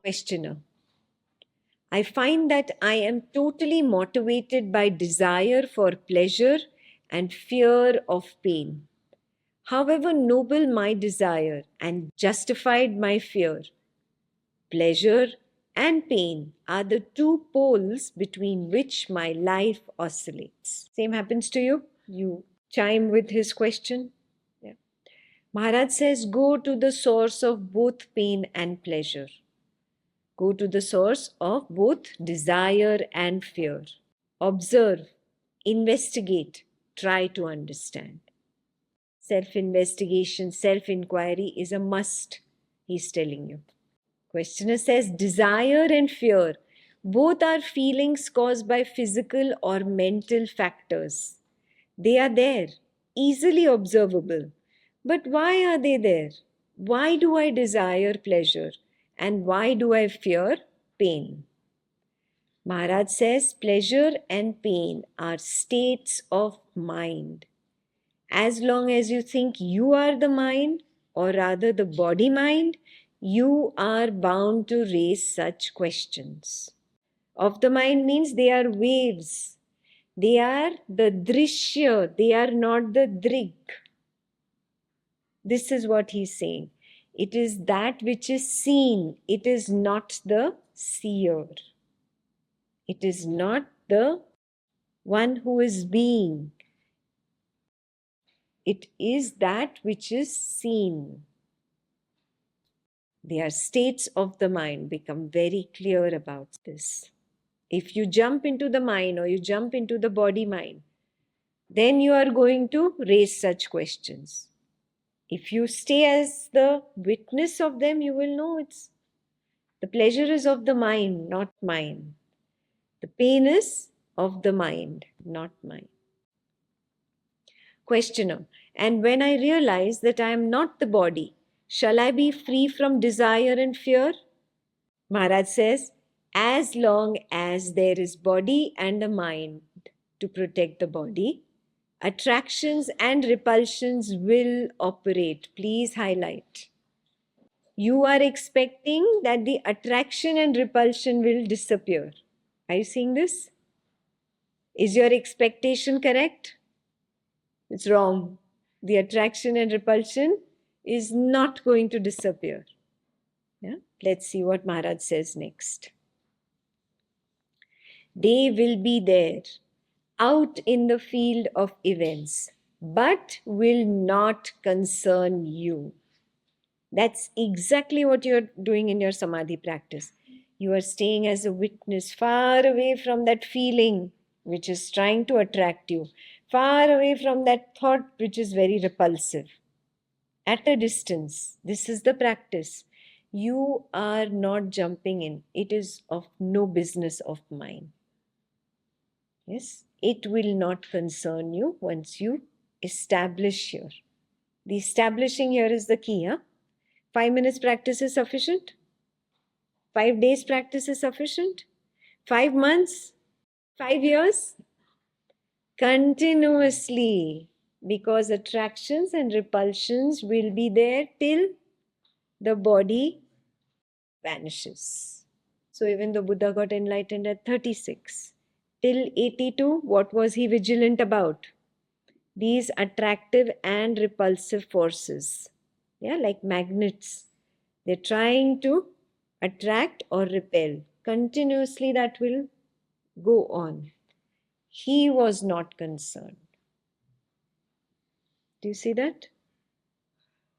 Questioner. I find that I am totally motivated by desire for pleasure and fear of pain. However noble my desire and justified my fear, pleasure and pain are the two poles between which my life oscillates. Same happens to you? You chime with his question? Yeah. Maharaj says, go to the source of both pain and pleasure. Go to the source of both desire and fear. Observe, investigate, try to understand. Self-investigation, self-inquiry is a must, he's telling you. Questioner says, desire and fear, both are feelings caused by physical or mental factors. They are there, easily observable. But why are they there? Why do I desire pleasure? And why do I fear pain? Maharaj says, pleasure and pain are states of mind. As long as you think you are the mind, or rather the body mind, you are bound to raise such questions. Of the mind means they are waves. They are the drishya, they are not the drig. This is what he's saying. It is that which is seen, it is not the seer. It is not the one who is being. It is that which is seen. They are states of the mind. Become very clear about this. If you jump into the mind or you jump into the body mind, then you are going to raise such questions. If you stay as the witness of them, you will know it's the pleasure is of the mind, not mine. The pain is of the mind, not mine. Questioner. And when I realize that I am not the body, shall I be free from desire and fear? Maharaj says, as long as there is body and a mind to protect the body, attractions and repulsions will operate. Please highlight. You are expecting that the attraction and repulsion will disappear. Are you seeing this? Is your expectation correct? It's wrong. The attraction and repulsion is not going to disappear. Yeah? Let's see what Maharaj says next. They will be there, out in the field of events, but will not concern you. That's exactly what you're doing in your samadhi practice. You are staying as a witness, far away from that feeling which is trying to attract you, far away from that thought which is very repulsive. At a distance, this is the practice. You are not jumping in. It is of no business of mine. Yes, it will not concern you once you establish here. The establishing here is the key. 5 minutes practice is sufficient? 5 days practice is sufficient? 5 months? 5 years? Continuously, because attractions and repulsions will be there till the body vanishes. So even the Buddha got enlightened at 36. Till 82, what was he vigilant about? These attractive and repulsive forces. Yeah, like magnets. They're trying to attract or repel. Continuously that will go on. He was not concerned. Do you see that?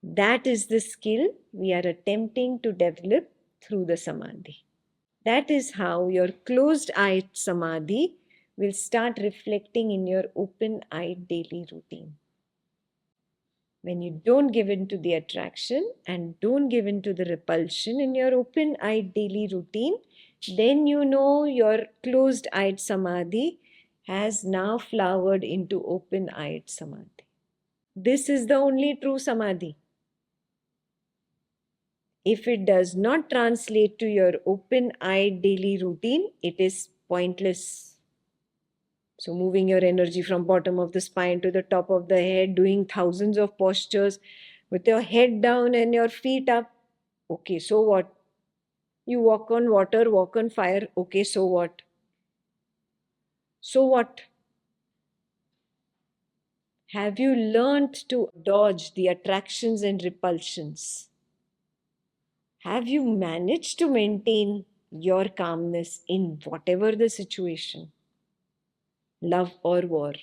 That is the skill we are attempting to develop through the samadhi. That is how your closed-eyed samadhi will start reflecting in your open-eyed daily routine. When you don't give in to the attraction and don't give in to the repulsion in your open-eyed daily routine, then you know your closed-eyed samadhi has now flowered into open-eyed samadhi. This is the only true samadhi. If it does not translate to your open-eyed daily routine, it is pointless. So moving your energy from bottom of the spine to the top of the head, doing thousands of postures with your head down and your feet up. Okay, so what? You walk on water, walk on fire. Okay, so what? So what? Have you learned to dodge the attractions and repulsions? Have you managed to maintain your calmness in whatever the situation, love or war?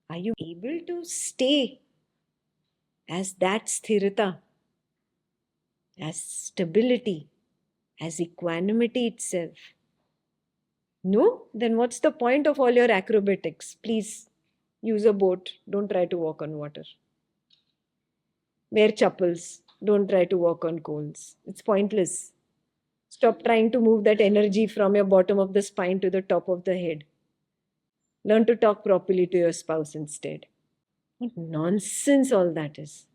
Are you able to stay as that sthirata, as stability, as equanimity itself? No? Then what's the point of all your acrobatics? Please use a boat. Don't try to walk on water. Wear chappals. Don't try to walk on coals. It's pointless. Stop trying to move that energy from your bottom of the spine to the top of the head. Learn to talk properly to your spouse instead. What nonsense all that is.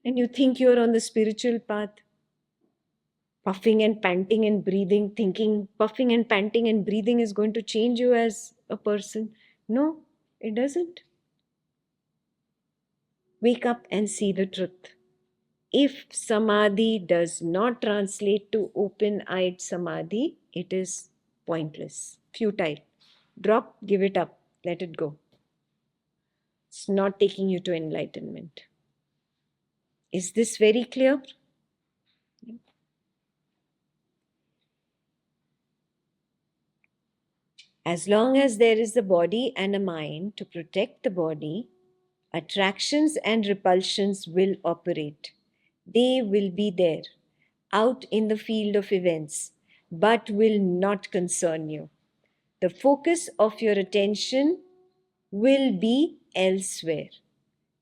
And you think you're on the spiritual path, puffing and panting and breathing, thinking puffing and panting and breathing is going to change you as a person. No, it doesn't. Wake up and see the truth. If samadhi does not translate to open-eyed samadhi, it is pointless, futile. Drop, give it up, let it go. It's not taking you to enlightenment. Is this very clear? As long as there is a body and a mind to protect the body, attractions and repulsions will operate. They will be there, out in the field of events, but will not concern you. The focus of your attention will be elsewhere.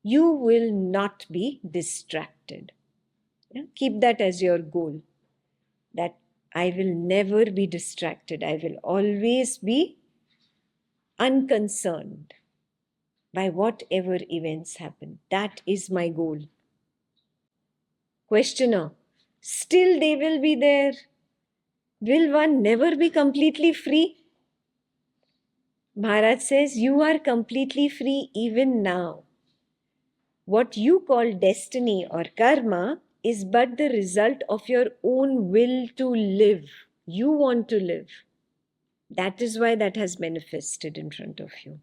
You will not be distracted. Yeah? Keep that as your goal, that I will never be distracted. I will always be unconcerned by whatever events happen. That is my goal. Questioner, still they will be there. Will one never be completely free? Maharaj says, you are completely free even now. What you call destiny or karma is but the result of your own will to live. You want to live. That is why that has manifested in front of you.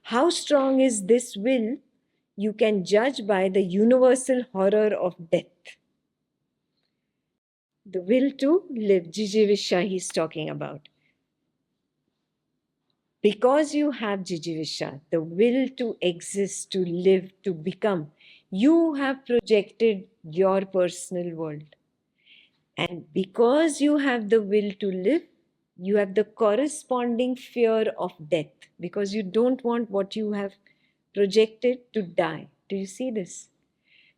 How strong is this will? You can judge by the universal horror of death. The will to live, Jijivisha he is talking about. Because you have Jijivisha, the will to exist, to live, to become, you have projected your personal world. And because you have the will to live, you have the corresponding fear of death because you don't want what you have projected to die. Do you see this?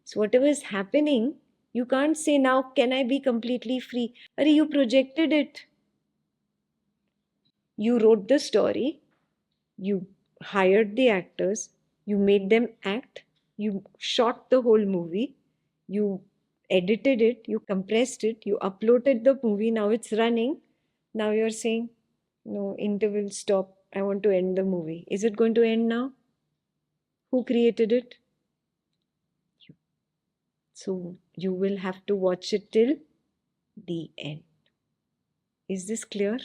So whatever is happening, you can't say now, can I be completely free? Arey, you projected it. You wrote the story, you hired the actors, you made them act, you shot the whole movie, you edited it, you compressed it, you uploaded the movie, now it's running. Now you're saying, no, interval, stop, I want to end the movie. Is it going to end now? Who created it? You. So you will have to watch it till the end. Is this clear?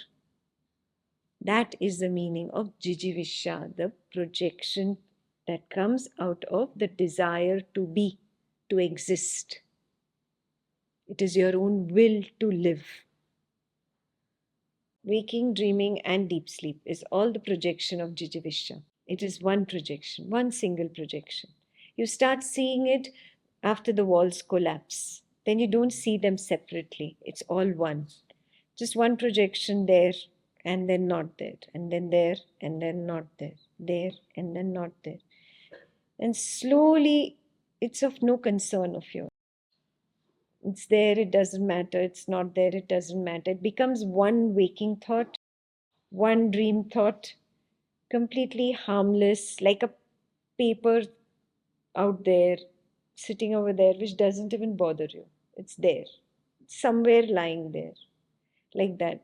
That is the meaning of Jijivisha, the projection that comes out of the desire to be, to exist. It is your own will to live. Waking, dreaming, and deep sleep is all the projection of Jijivisha. It is one projection, one single projection. You start seeing it after the walls collapse. Then you don't see them separately. It's all one. Just one projection there and then not there, and then there and then not there and then not there. And slowly, it's of no concern of yours. It's there, it doesn't matter. It's not there, it doesn't matter. It becomes one waking thought, one dream thought, completely harmless, like a paper out there, sitting over there, which doesn't even bother you. It's there, it's somewhere lying there, like that.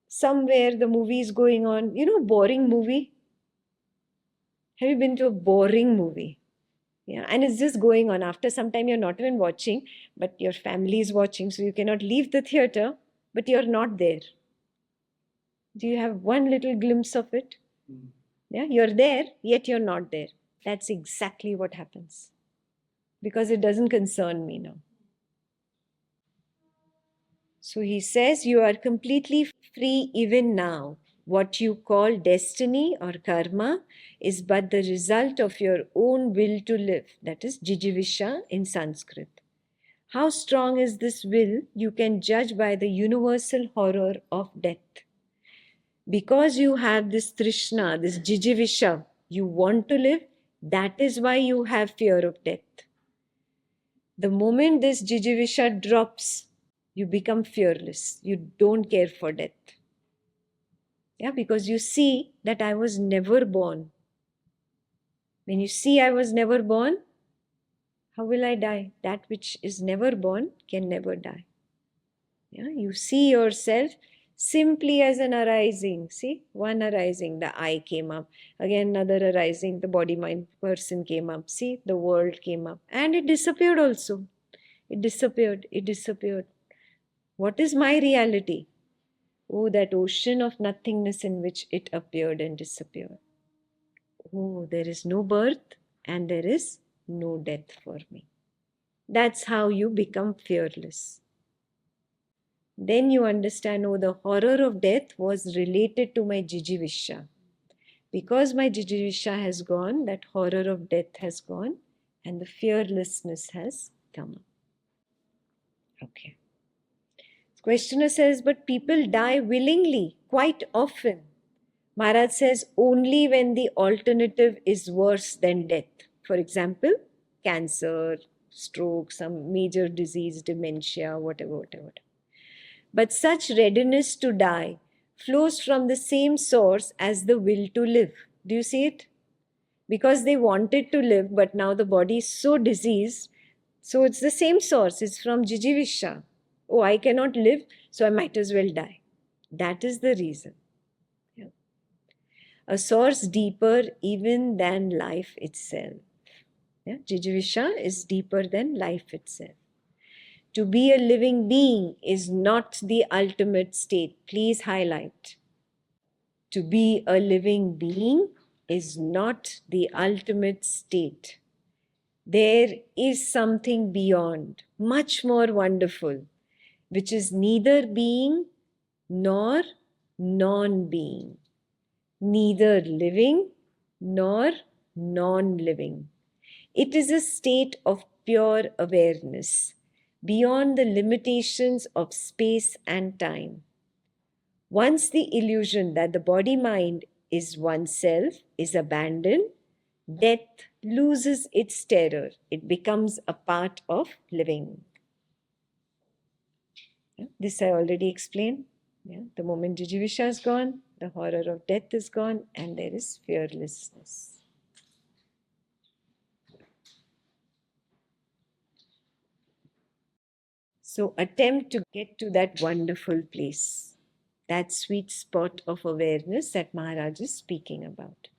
Somewhere the movie is going on. You know, boring movie? Have you been to a boring movie? Yeah, and it's just going on. After some time, you're not even watching, but your family is watching, so you cannot leave the theater, but you're not there. Do you have one little glimpse of it? Yeah, you're there, yet you're not there. That's exactly what happens. Because it doesn't concern me now. So he says, you are completely free even now. What you call destiny or karma is but the result of your own will to live. That is jijivisha in Sanskrit. How strong is this will? You can judge by the universal horror of death. Because you have this trishna, this jijivisha, you want to live, that is why you have fear of death. The moment this jijivisha drops, you become fearless. You don't care for death. Yeah, because you see that I was never born. When you see I was never born, how will I die? That which is never born can never die. Yeah, you see yourself simply as an arising. See, one arising, the I came up. Again, another arising, the body, mind, person came up. See, the world came up. And it disappeared also. It disappeared. It disappeared. What is my reality? Oh, that ocean of nothingness in which it appeared and disappeared. Oh, there is no birth and there is no death for me. That's how you become fearless. Then you understand, oh, the horror of death was related to my jijivisha. Because my jijivisha has gone, that horror of death has gone, and the fearlessness has come up. Okay. Questioner says, but people die willingly, quite often. Maharaj says, only when the alternative is worse than death. For example, cancer, stroke, some major disease, dementia, whatever. But such readiness to die flows from the same source as the will to live. Do you see it? Because they wanted to live, but now the body is so diseased. So it's the same source. It's from jijivisha. Oh, I cannot live, so I might as well die. That is the reason. Yeah. A source deeper even than life itself. Yeah? Jijivisha is deeper than life itself. To be a living being is not the ultimate state. Please highlight. To be a living being is not the ultimate state. There is something beyond, much more wonderful, which is neither being nor non-being, neither living nor non-living. It is a state of pure awareness, beyond the limitations of space and time. Once the illusion that the body-mind is oneself is abandoned, death loses its terror. It becomes a part of living. Yeah, this I already explained. Yeah, the moment jijivisha is gone, the horror of death is gone, and there is fearlessness. So attempt to get to that wonderful place, that sweet spot of awareness that Maharaj is speaking about.